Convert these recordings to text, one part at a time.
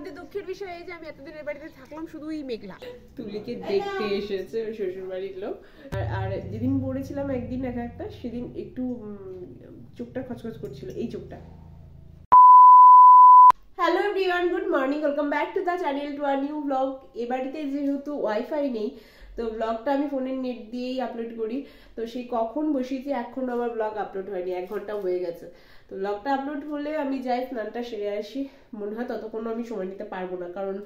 কিন্তু দুঃখের বিষয় এই যে আমি এতদিন এর বাড়িতে থাকলাম শুধুই মেঘলা। তুলিকে দেখতে এসেছে ওর শ্বশুর বাড়ির লোক। আর যেদিন পড়েছিলাম একদিন একটা সেদিন একটু চোখটা খচখচ করছিল, এই চোখটা। Hello everyone, good morning, welcome back to the channel, to our new blog. এ বাড়িতে যেহেতু ওয়াইফাই নেই তো ব্লগটা আমি ফোনের নেট দিয়েই আপলোড করি। তো সেই কখন বসিয়েছি এখন আমার ব্লগ আপলোড হয়নি, 1 ঘন্টা হয়ে গেছে। তো ব্লগটা আপলোড হলে আমি যাই স্নানটা সেরে আসি। মনে হয় ততক্ষণ আমি সময় নিতে পারবো না, কারণ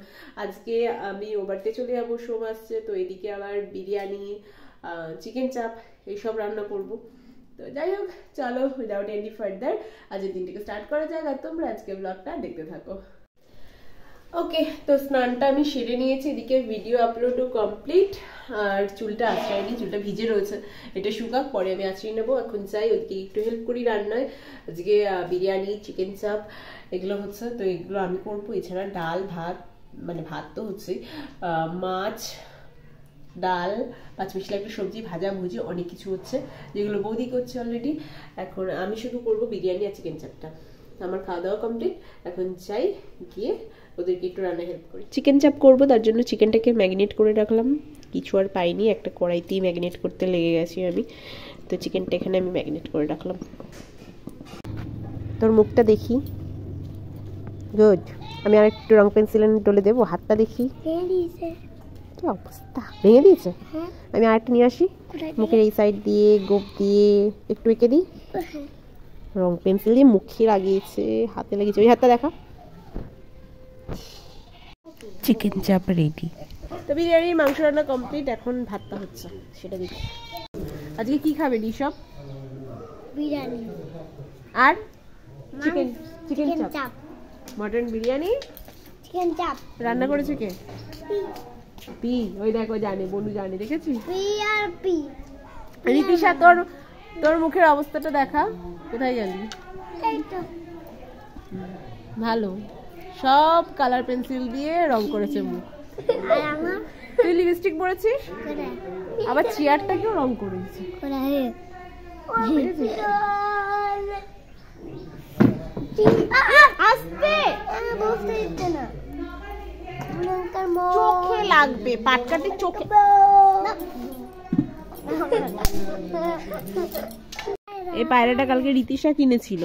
আজকে আমি ও বাড়িতে চলে যাবো, সোম আসছে। তো এদিকে আবার বিরিয়ানি, চিকেন চাপ এইসব রান্না করবো। তো যাই হোক, চলো উইদাউট এনি ফার্দার আজকের দিনটাকে স্টার্ট করা যাক, আর তোমরা আজকে ব্লগটা দেখতে থাকো। ওকে, তো স্নানটা আমি সেরে নিয়েছি, এদিকে ভিডিও আপলোডও কমপ্লিট। আর চুলটা আঁচড়াইনি, চুলটা ভিজে রয়েছে, এটা শুকাক, পরে আমি আঁচড়িয়ে নেবো। এখন চাই ওদিকে একটু হেল্প করি রান্নায়। আজকে বিরিয়ানি, চিকেন চাপ এগুলো হচ্ছে, তো এগুলো আমি করবো। এছাড়া ডাল ভাত, মানে ভাত তো হচ্ছেই, মাছ, ডাল, পাঁচমিশালি একটা সবজি, ভাজা ভুজি, অনেক কিছু হচ্ছে যেগুলো বৌদি করছে অলরেডি। এখন আমি শুধু করবো বিরিয়ানি আর চিকেন চাপটা। আমার খাওয়া দাওয়া কমপ্লিট, এখন চাই গিয়ে ওদেরকে একটু রান্না হেল্প করি। চিকেন চাপ করবো, তার জন্য চিকেনটাকে ম্যারিনেট করে রাখলাম। কিছু আর পাইনি, একটা কড়াইতেই ম্যারিনেট করতে লেগে গেছি আমি। তো চিকেনটা এখানে আমি ম্যারিনেট করে রাখলাম। তোর মুখটা দেখি, গুড। আমি আর একটু রং পেন্সিল ডলে দেবো, হাতটা দেখি। কি অবস্থা, ভেঙে দিয়েছে। আমি আরেকটা নিয়ে আসি, মুখের এই সাইড দিয়ে গোপ দিয়ে একটু এঁকে দিই। রং পেন্সিল দিয়ে মুখে লাগিয়েছে, হাতে লাগিয়েছে, ওই হাতটা দেখা। চিকেন চাপ রেডি। তো বিরিয়ানির মাংস রান্না কমপ্লিট, এখন ভাতটা হচ্ছে, সেটা দেখি। আজকে কি খাবে সব? বিরিয়ানি আর চিকেন চিকেন চাপ, মটন বিরিয়ানি, চিকেন চাপ। রান্না করেছে কে? পি। ওই দেখো, জানে, বনু জানে, দেখেছিস? P R P. রিতিশা, তোর মুখের অবস্থাটা দেখা, কোথায় গেলি? এই তো ভালো, সব কালার পেন্সিল দিয়ে রং করেছে মুখ। আর আমার তুই লিপস্টিক পরেছিস, আবার চেয়ারটাকেও রং করেছিস। আস্তে, বসতে দিতে না, চোখে লাগবে, পাটকাটি চোখে। এই পায়রাটা কালকে রিতিশা কিনেছিল,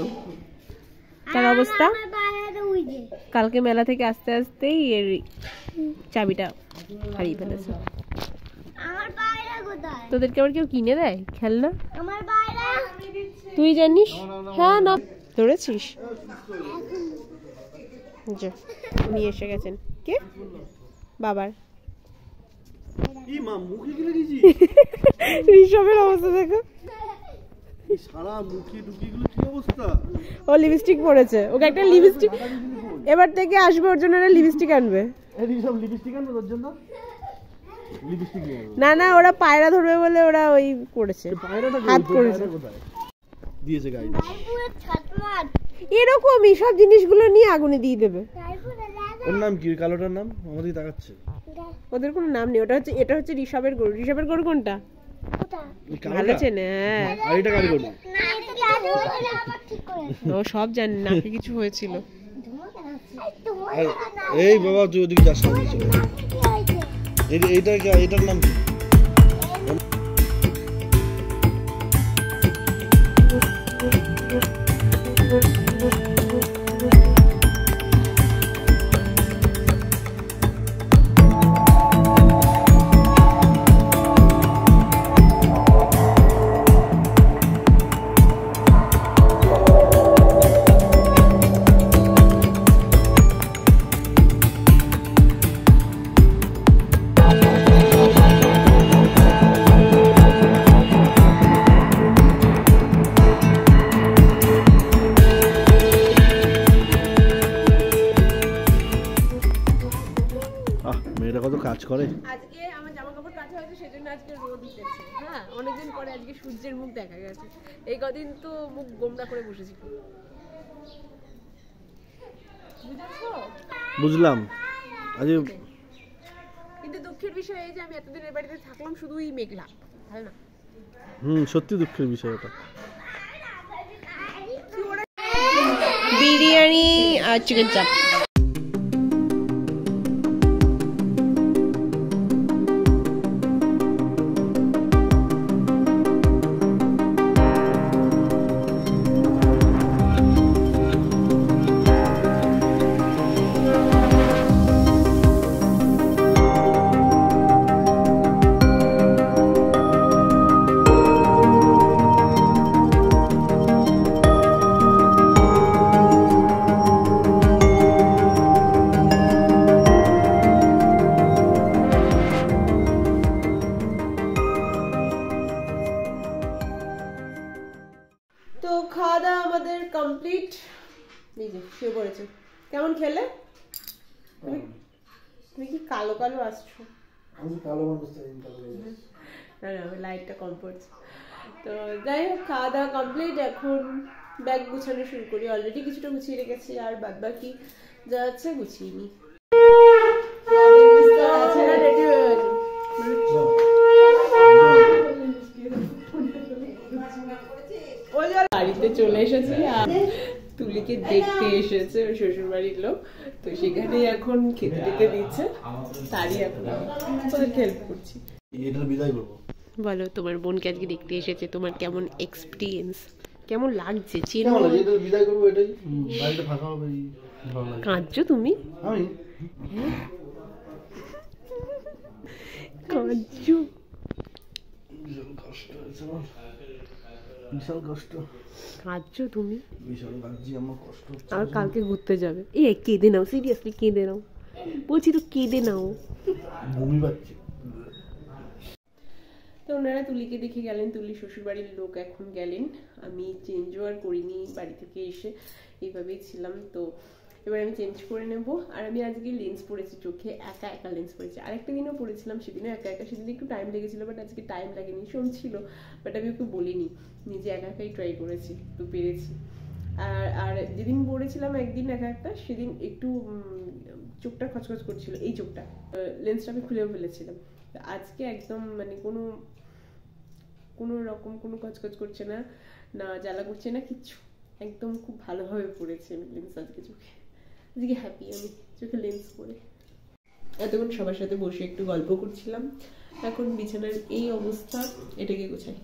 তার অবস্থা কালকে মেলা থেকে আসতে আসতেই এর চাবিটা হারিয়ে ফেলেছে। তোদেরকে আবার কেউ কিনে দেয় খেলনা? তুই জানিস? হ্যাঁ, না ধরেছিস, নিয়ে এসে গেছেন। কে? বাবার। ঋষভের অবস্থা দেখো, সারা মুখে ঢুকিগুলো কি অবস্থা। ও লিপস্টিক পরেছে, ওকে একটা লিপস্টিক, এবার থেকে আসবে ওর জন্য একটা লিপস্টিক আনবে। ঋষভ লিপস্টিক আনবে ওর জন্য? লিপস্টিক নিয়ে আসবে না, ওরা পায়রা ধরবে বলে ওরা ওই করেছে, হাত করেছে, দিয়েছে গাইড। এরকমই সব জিনিসগুলো নিয়ে আগুনে দিয়ে দেবে। ওর নাম কি? কালোটার নাম আমাদের তাকাচ্ছে। ওদের কোনো নাম নেই, এটা হচ্ছে ঋষভের গরু। ঋষভের গরু কোনটা? ভালো চেনে, আর এটা কার গরু? ও সব জানে, নাকি কিছু হয়েছিল। এই বাবা, তুই ওদিকে যাস না। এটার নাম কি? কাজ করে। আজকে আমার জামা কাপড় কাচা হয়েছে, সেজন্য আজকে রোদ উঠেছে। হ্যাঁ, অনেকদিন পরে আজকে সূর্যের মুখ দেখা গেছে। এই কদিন তো মুখ গোমড়া করে বসেছি। বুঝলাম। আজ কিন্তু দুঃখের বিষয় এই যে আমি এতদিন এর বাড়িতে থাকলাম শুধুই মেঘলা, তাই না? সত্যি দুঃখের বিষয় এটা। বিরিয়ানি আর চিকেন চাপ। এই যে শুয়ে পড়েছে। কেমন খেলে? তুমি কি কালো কালো আসছো? আমি কালো মানুষ তাই কালো। না না, লাইটটা কম পড়ছে। তো যাই হোক, খাওয়া দাওয়া কমপ্লিট। এখন ব্যাগ গুছানো শুরু করি। অলরেডি কিছুটা গুছিয়ে রেখেছি, আর বাদ বাকি যা আছে গুছিয়ে নি। বাড়িতে চলে এসেছি, আর তুলিকে দেখতে এসেছে ওর শ্বশুর বাড়ির লোক। তো সেখানে এখন খেতে টেতে দিচ্ছে, তারই এখন হেল্প করছি। এটা বিদায় করবো। বলো, তোমার বোনকে আজকে দেখতে এসেছে, তোমার কেমন এক্সপিরিয়েন্স, কেমন লাগছে? কেমন লাগে? এটা বিদায় করবো, এটাই বাড়িটা ফাঁকা হবে, ভালো লাগে। কাঁদছো তুমি? আমি কাঁদছো? বিশাল কষ্ট হয়েছে আমার, বিশাল কষ্ট। কাঁদছো তুমি? বিশাল লাগছে আমার, কষ্ট হচ্ছে। আর কালকে ঘুরতে যাবে। এই কেঁদে নাও, সিরিয়াসলি কেঁদে নাও বলছি তো, কেঁদে নাও। বমি পাচ্ছে। তো ওনারা তুলিকে দেখে গেলেন, তুলি শ্বশুরবাড়ির লোক এখন গেলেন। আমি চেঞ্জও আর করিনি, বাড়ি থেকে এসে এইভাবেই ছিলাম। তো এবার আমি চেঞ্জ করে নেব। আর আমি আজকে লেন্স পরেছি চোখে, একা একা লেন্স পরেছি। আরেকটা দিনও পরেছিলাম, সেদিনও একা একা। সেদিন একটু টাইম লেগেছিলো, বাট আজকে টাইম লাগেনি। শোন ছিল, বাট আমি ওকে বলিনি, নিজে একা একাই ট্রাই করেছি, তো পেরেছি। আর যেদিন পরেছিলাম একদিন একা একটা, সেদিন একটু চোখটা খচখচ করছিল, এই চোখটা, লেন্সটা আমি খুলেও ফেলেছিলাম। আজকে একদম মানে কোনো রকম কোনো কচকচ করছে না, না জ্বালা করছে না, কিচ্ছু। একদম খুব ভালোভাবে পড়েছে আমি লেন্স আজকে চোখে। আজকে হ্যাপি আমি চোখে লেন্স পরে। এতক্ষণ সবার সাথে বসে একটু গল্প করছিলাম। এখন বিছানার এই অবস্থা, এটাকে গোছাই।